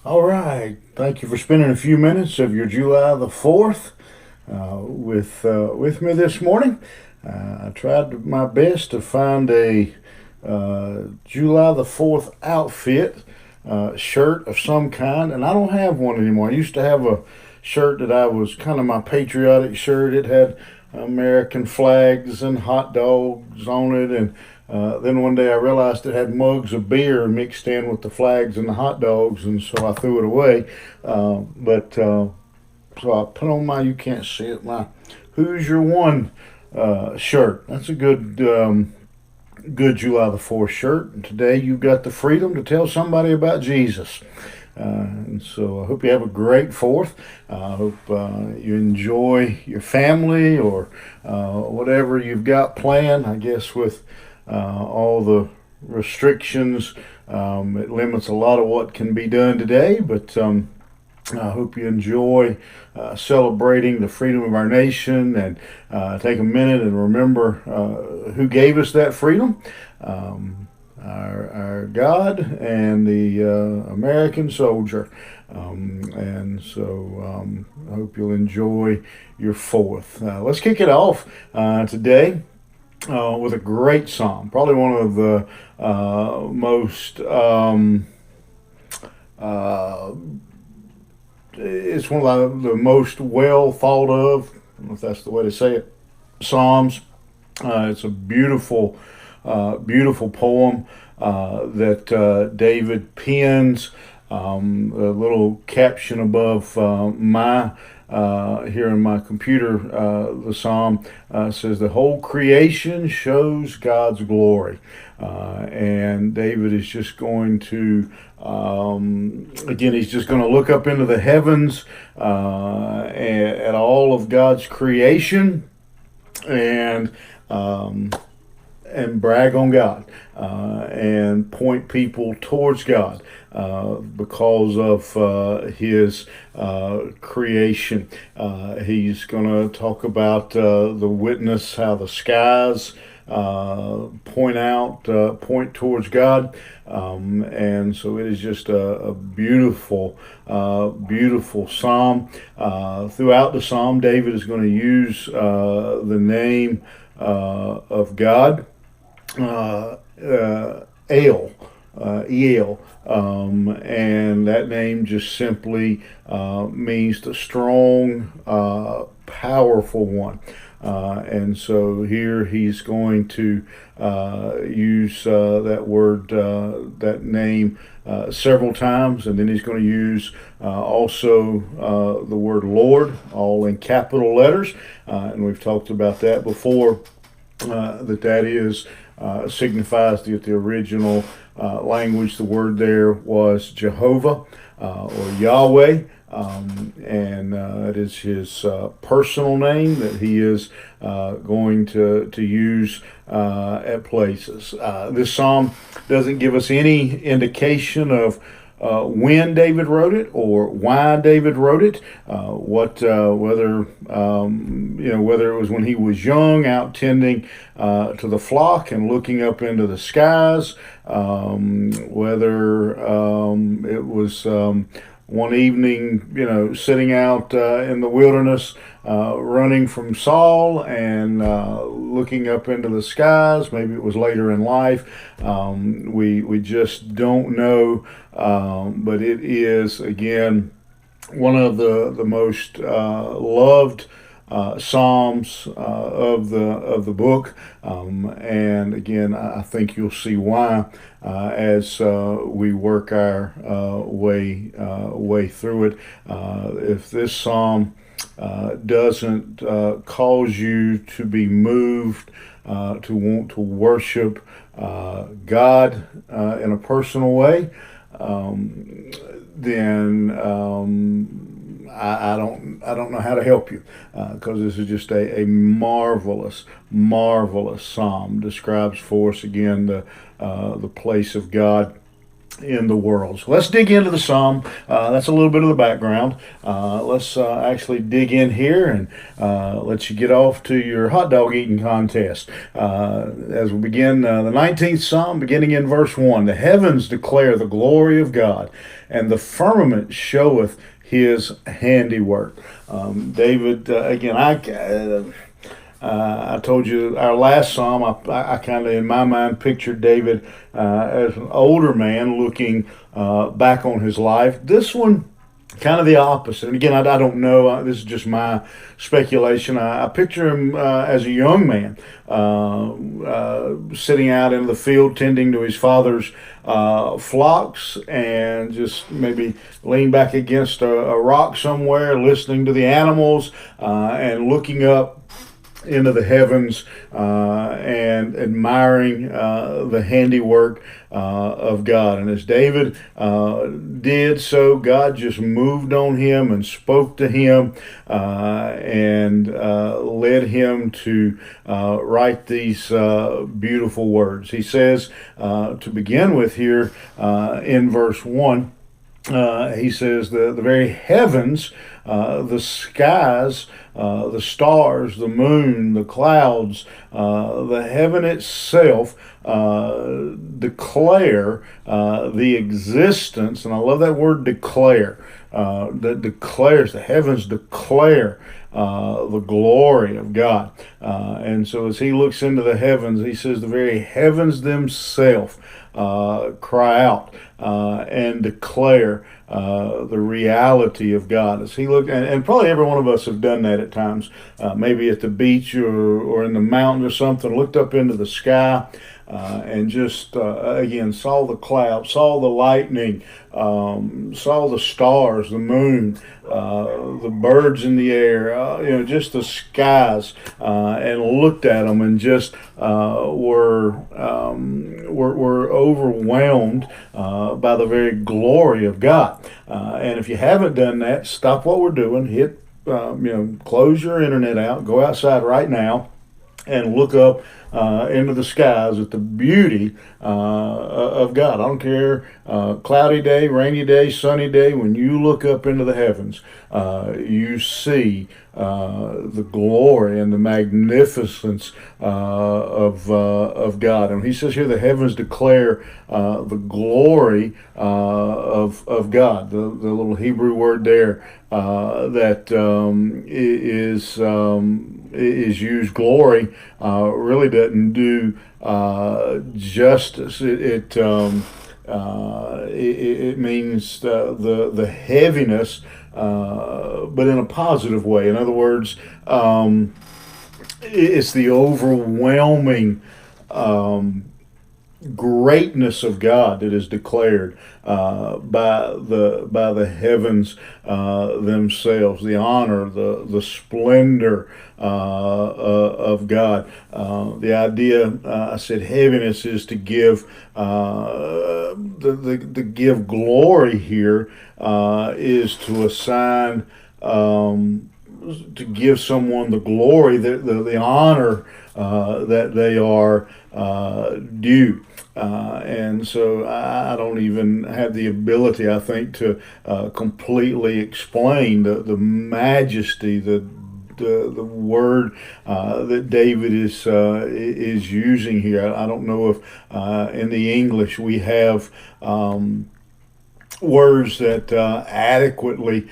All right. Thank you for spending a few minutes of your July the 4th with me this morning. I tried my best to find a July the 4th outfit, shirt of some kind, and I don't have one anymore. I used to have a shirt that I was kind of my patriotic shirt. It had American flags and hot dogs on it, and then one day I realized it had mugs of beer mixed in with the flags and the hot dogs, and so I threw it away. But So I put on my, you can't see it, my Who's Your One shirt. That's a good July the 4th shirt. And today you've got the freedom to tell somebody about Jesus. And so I hope you have a great 4th. I hope you enjoy your family or whatever you've got planned. I guess with all the restrictions, it limits a lot of what can be done today, but I hope you enjoy celebrating the freedom of our nation and take a minute and remember who gave us that freedom. Our God and the American soldier. I hope you'll enjoy your 4th. Let's kick it off today with a great psalm, probably one of the most uh, it's one of the most well thought of, I don't know if that's the way to say it, Psalms. It's a beautiful poem that David pens. A little caption above my here in my computer, the psalm says, "The whole creation shows God's glory." And David is just going to, again, he's just going to look up into the heavens at all of God's creation and um, and brag on God and point people towards God because of his creation. He's going to talk about the witness, how the skies point towards God. And so it is just a beautiful psalm. Throughout the psalm, David is going to use the name of God, El, El, and that name just simply means the strong, powerful one. And so here he's going to use that word, that name, several times, and then he's going to use also the word Lord, all in capital letters. And we've talked about that before, that is signifies that the original language, the word there was Jehovah or Yahweh. And it is his personal name that he is going to use at places. This psalm doesn't give us any indication of when David wrote it or why David wrote it. Whether it was when he was young, out tending to the flock and looking up into the skies, whether it was one evening, sitting out in the wilderness, running from Saul and looking up into the skies. Maybe it was later in life. We just don't know. But it is, again, one of the most loved psalms of the book, and again, I think you'll see why as we work our way through it. If this psalm doesn't cause you to be moved to want to worship God in a personal way, then I don't know how to help you, because this is just a marvelous psalm. Describes for us again the place of God in the world. So let's dig into the psalm. That's a little bit of the background. Let's actually dig in here and let you get off to your hot dog eating contest. As we begin the 19th psalm, beginning in verse 1. The heavens declare the glory of God, and the firmament showeth his handiwork. David, again, I told you our last psalm, I kind of, in my mind, pictured David as an older man looking back on his life. This one, kind of the opposite. And again, I don't know. This is just my speculation. I picture him as a young man sitting out in the field tending to his father's flocks and just maybe lean back against a rock somewhere, listening to the animals and looking up into the heavens and admiring the handiwork of God. And as David did so, God just moved on him and spoke to him and led him to write these beautiful words. He says, to begin with here in verse 1, he says, the very heavens, the skies, the stars, the moon, the clouds, the heaven itself declare the existence, and I love that word declare, that declares, the heavens declare the glory of God. And so as he looks into the heavens, he says the very heavens themselves cry out and declare the reality of God. As he looked, and probably every one of us have done that at times, maybe at the beach or in the mountain or something, looked up into the sky and just again saw the clouds, saw the lightning, saw the stars, the moon, the birds in the air, just the skies, and looked at them and just were overwhelmed by the very glory of God. And if you haven't done that, stop what we're doing, hit close your internet out, go outside right now, and look up into the skies at the beauty of God. I don't care, cloudy day, rainy day, sunny day, when you look up into the heavens, you see the glory and the magnificence of God. And he says here, the heavens declare the glory of God. The little Hebrew word there that is used, glory, really doesn't do justice. It means the heaviness, but in a positive way. In other words, it's the overwhelming greatness of God that is declared by the heavens themselves, the honor, the splendor of God. The idea, I said, heaviness is to give the give glory here is to assign. To give someone the glory, the honor that they are due. And so I don't even have the ability, I think, to completely explain the majesty, the word that David is using here. I don't know if in the English we have words that adequately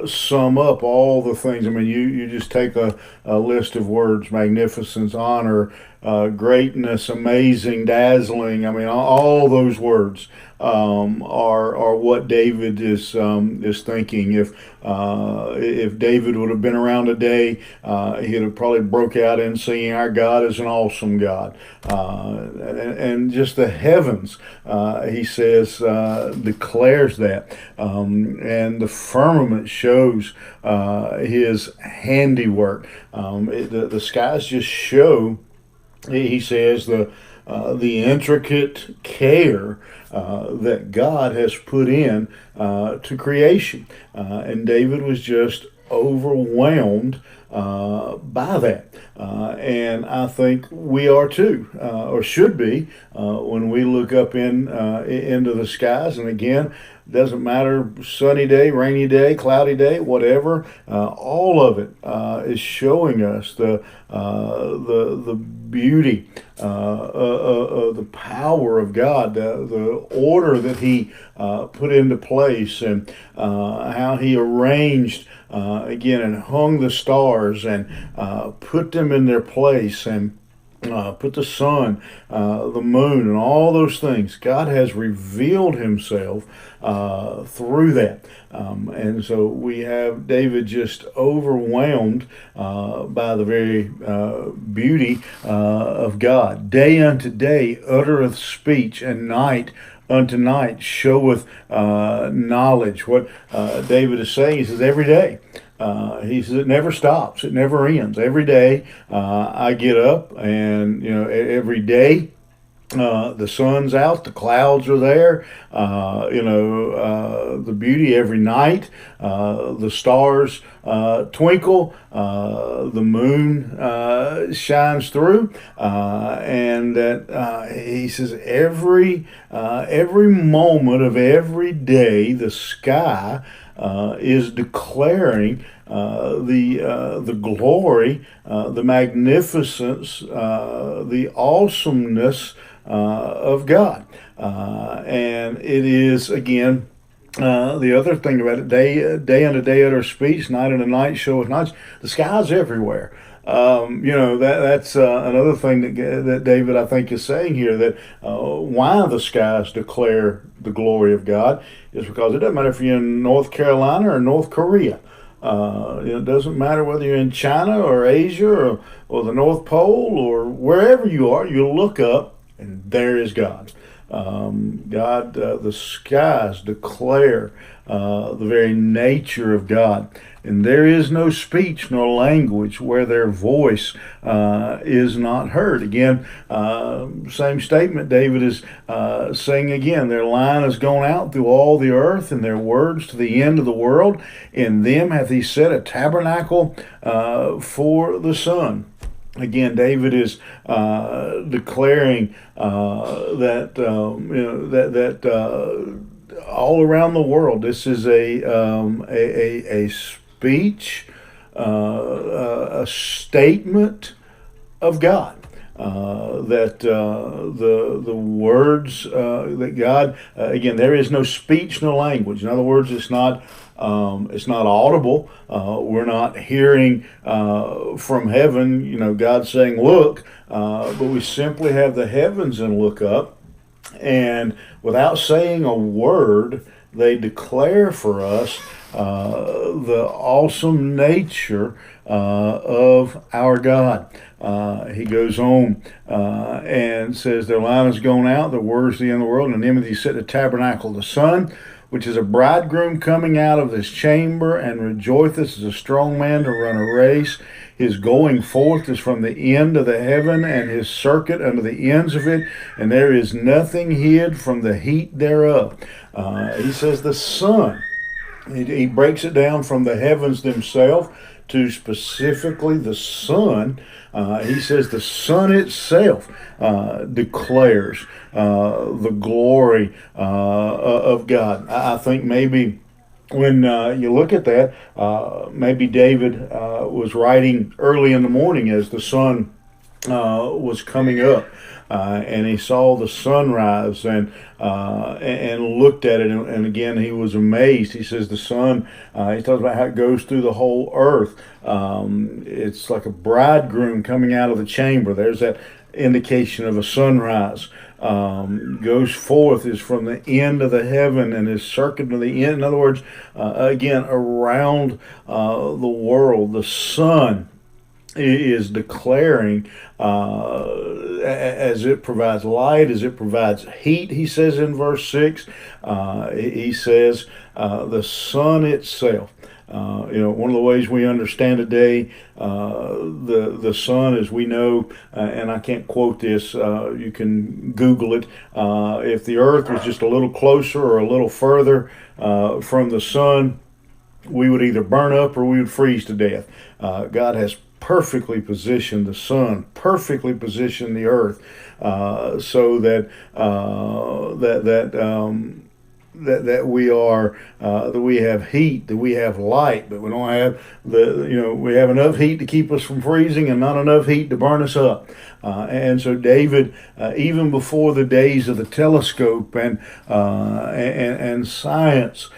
sum up all the things. I mean, you just take a list of words: magnificence, honor, greatness, amazing, dazzling. I mean, all those words are what David is thinking. If David would have been around today, he'd have probably broke out in singing, "Our God is an awesome God," and just the heavens, he says, declares that, and the firmament shows his handiwork. The skies just show, he says, the intricate care that God has put in to creation. And David was just overwhelmed by that. And I think we are too, or should be, when we look up into the skies. And again, doesn't matter, sunny day, rainy day, cloudy day, whatever. All of it is showing us the beauty, the power of God, the order that He put into place, and how He arranged again and hung the stars and put them in their place, and put the sun, the moon, and all those things. God has revealed Himself through that. And so we have David just overwhelmed by the very beauty of God. Day unto day uttereth speech, and night unto night showeth knowledge. What David is saying, he says, every day. He says it never stops. It never ends. Every day I get up, and every day the sun's out, the clouds are there. The beauty every night. The stars twinkle. The moon shines through, and that he says every moment of every day the sky is declaring the glory, the magnificence, the awesomeness of God. And it is, again, the other thing about it, day unto day utter speech, night unto night showeth knowledge. The sky's everywhere. That's another thing that David, I think, is saying here, that why the skies declare the glory of God is because it doesn't matter if you're in North Carolina or North Korea. It doesn't matter whether you're in China or Asia or the North Pole or wherever you are. You look up and there is God. The skies declare the very nature of God. And there is no speech nor language where their voice is not heard. Again, same statement David is saying again. Their line has gone out through all the earth, and their words to the end of the world. In them hath He set a tabernacle for the sun. Again, David is declaring that all around the world, this is a speech, a statement of God. That the words that God, again, there is no speech, no language. In other words, it's not audible. We're not hearing from heaven, God saying, "Look," but we simply have the heavens and look up, and without saying a word, they declare for us the awesome nature of our God. He goes on and says, their line has gone out, their words to the end of the world, and in them hath He set the tabernacle of the sun, which is a bridegroom coming out of his chamber, and rejoiceth as a strong man to run a race. His going forth is from the end of the heaven, and his circuit unto the ends of it, and there is nothing hid from the heat thereof. He says the sun. He breaks it down from the heavens themselves to specifically the sun. He says the sun itself declares the glory of God. I think maybe when you look at that, maybe David was writing early in the morning as the sun was coming up. And he saw the sunrise and looked at it, and again he was amazed. He says the sun. He talks about how it goes through the whole earth. It's like a bridegroom coming out of the chamber. There's that indication of a sunrise. Goes forth is from the end of the heaven and is circuit to the end. In other words, again around the world, the sun is declaring as it provides light, as it provides heat. He says in verse 6, he says the sun itself. One of the ways we understand today the sun, as we know, and I can't quote this, you can Google it, if the earth was just a little closer or a little further from the sun, we would either burn up or we would freeze to death. God has perfectly positioned the sun, perfectly positioned the earth, so that that we are that we have heat, that we have light, but we don't have we have enough heat to keep us from freezing and not enough heat to burn us up. And so David, even before the days of the telescope and science,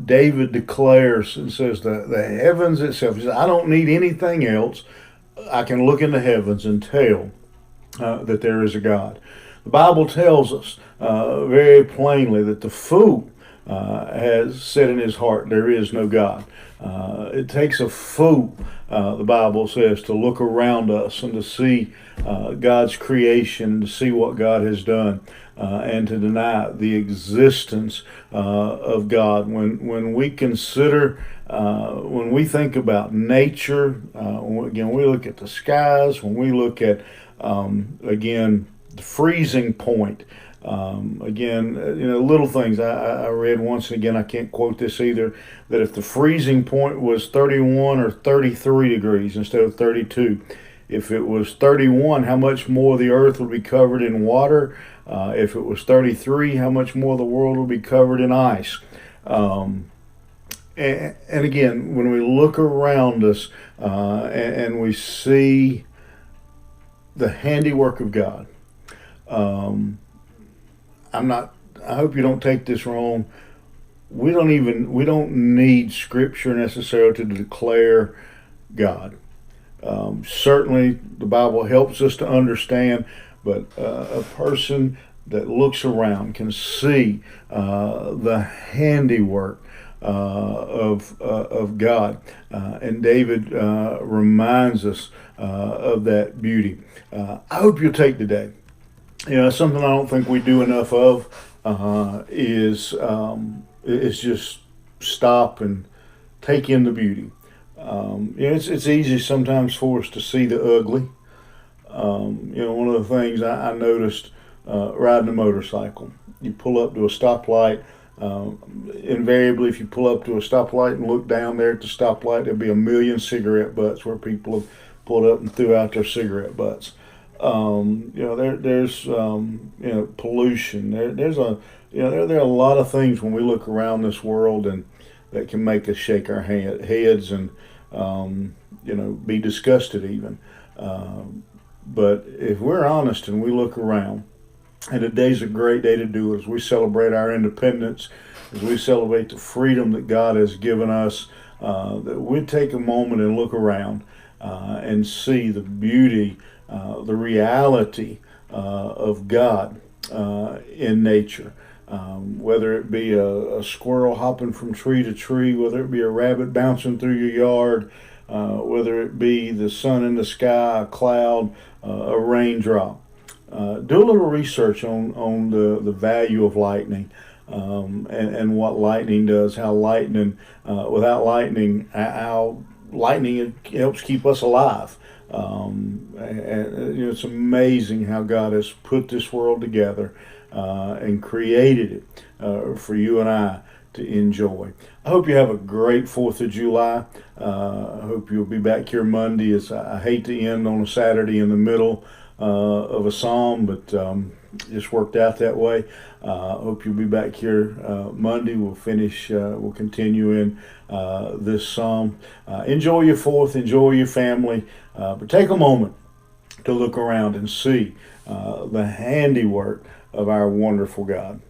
David declares and says the heavens itself. He says, I don't need anything else. I can look in the heavens and tell that there is a God. The Bible tells us very plainly that the fool has said in his heart, there is no God. It takes a fool, the Bible says, to look around us and to see God's creation, to see what God has done, and to deny the existence of God. When we consider, when we think about nature, again, we look at the skies, when we look at, again, the freezing point. Again, little things. I read once, and again, I can't quote this either, that if the freezing point was 31 or 33 degrees instead of 32, if it was 31, how much more the earth would be covered in water? If it was 33, how much more the world would be covered in ice? And again, when we look around us and we see the handiwork of God, I hope you don't take this wrong. We don't need scripture necessarily to declare God. Certainly the Bible helps us to understand, but a person that looks around can see the handiwork of God. And David reminds us of that beauty. I hope you'll take today. Something I don't think we do enough of is just stop and take in the beauty. It's easy sometimes for us to see the ugly. One of the things I noticed riding a motorcycle, you pull up to a stoplight. Invariably, if you pull up to a stoplight and look down there at the stoplight, there'll be a million cigarette butts where people have pulled up and threw out their cigarette butts. There's pollution. There are a lot of things when we look around this world and that can make us shake our heads and be disgusted even. But if we're honest and we look around, and today's a great day to do it as we celebrate our independence, as we celebrate the freedom that God has given us, that we take a moment and look around and see the beauty, the reality of God in nature. Whether it be a squirrel hopping from tree to tree, whether it be a rabbit bouncing through your yard, whether it be the sun in the sky, a cloud, a raindrop. Do a little research on the value of lightning and what lightning does, how lightning, without lightning, how lightning helps keep us alive. It's amazing how God has put this world together and created it for you and I to enjoy. I hope you have a great 4th of July. I hope you'll be back here Monday. As I hate to end on a Saturday in the middle of a psalm, but just worked out that way. I hope you'll be back here Monday. We'll continue in this psalm. Enjoy your 4th, enjoy your family, but take a moment to look around and see the handiwork of our wonderful God.